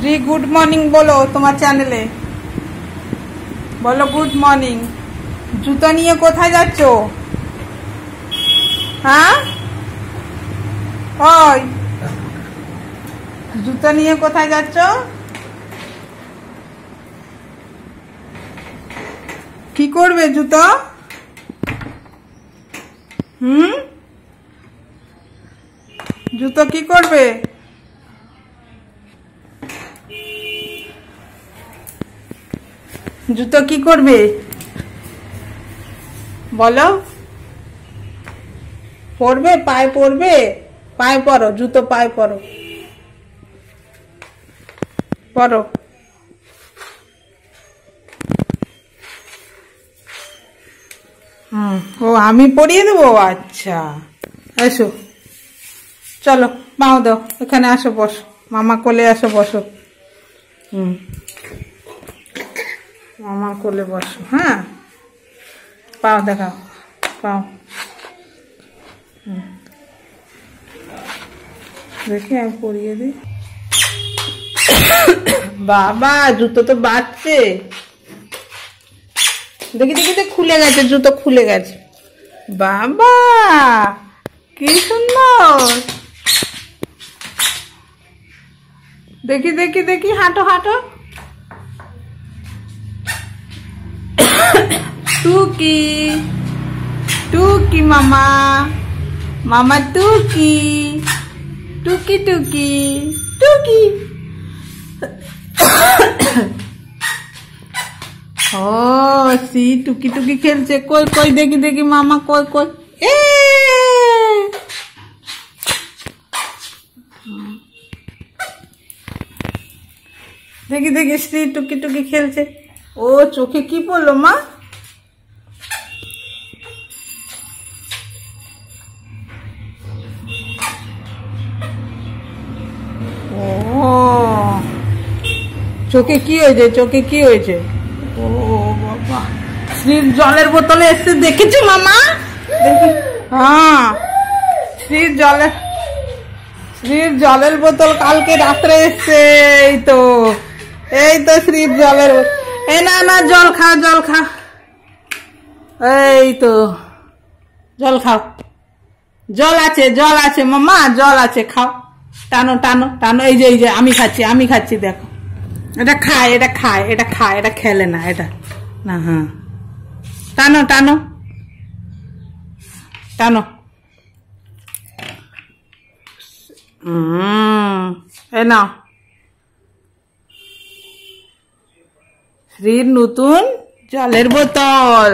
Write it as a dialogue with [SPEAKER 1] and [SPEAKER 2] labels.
[SPEAKER 1] Shri good morning बोलो तुम्हार चैनेले बोलो गुड मॉर्निंग। जूतो निये कोथाय जाच्छो? हाँ ओई जूतो निये कोथाय जाच्छो? की करबे जूतो? जूतो की करबे? जूतो की करबे बोलो? पड़बे पाए पड़बे पाए पड़ो जूतो पाए पड़ो पड़ो। ओ आमी पड़िए देबो। अच्छा एसो चलो पाओ दो एखाने आसो बसो मामा कोले आसो बसो। मामा कोले बसो। हाँ पाओ देखाओ पाओ देखिए আমি পরিয়ে দিই। বাবা জুতো তো বাজছে। দেখি দেখি তো খুলে গেছে জুতো খুলে গেছে। বাবা কি সুন্দর। দেখি দেখি দেখি হাঁটো হাঁটো। টুকি টুকি মামা मामा टूकी टूकी टूकी टूकी। ओ सी टूकी टूकी खेलছে। कोई कोई देखी देखी मामा कोई कोई ए देखी देखी श्री टूकी टूकी खेलছে। ओ চোখে কি পড়লো মা? চোখে কি হয়েছে? চোখে কি হয়েছে? ও বাবা শ্রীর জলের বোতলে এসে দেখেছো মামা? দেখি হ্যাঁ শ্রীর জলের বোতল কালকে রাত্রে এসছে। এই তো শ্রীর জলের এই না না জল খাও জল খাও। এই তো জল খাও জল আছে মামা জল আছে খাও। টানো টানো টানো। এই যে আমি খাচ্ছি দেখো। এটা খায় এটা খেলে না এটা না। হ্যাঁ টানো টানো টানো। এই নাও শ্রীর নতুন জলের বোতল।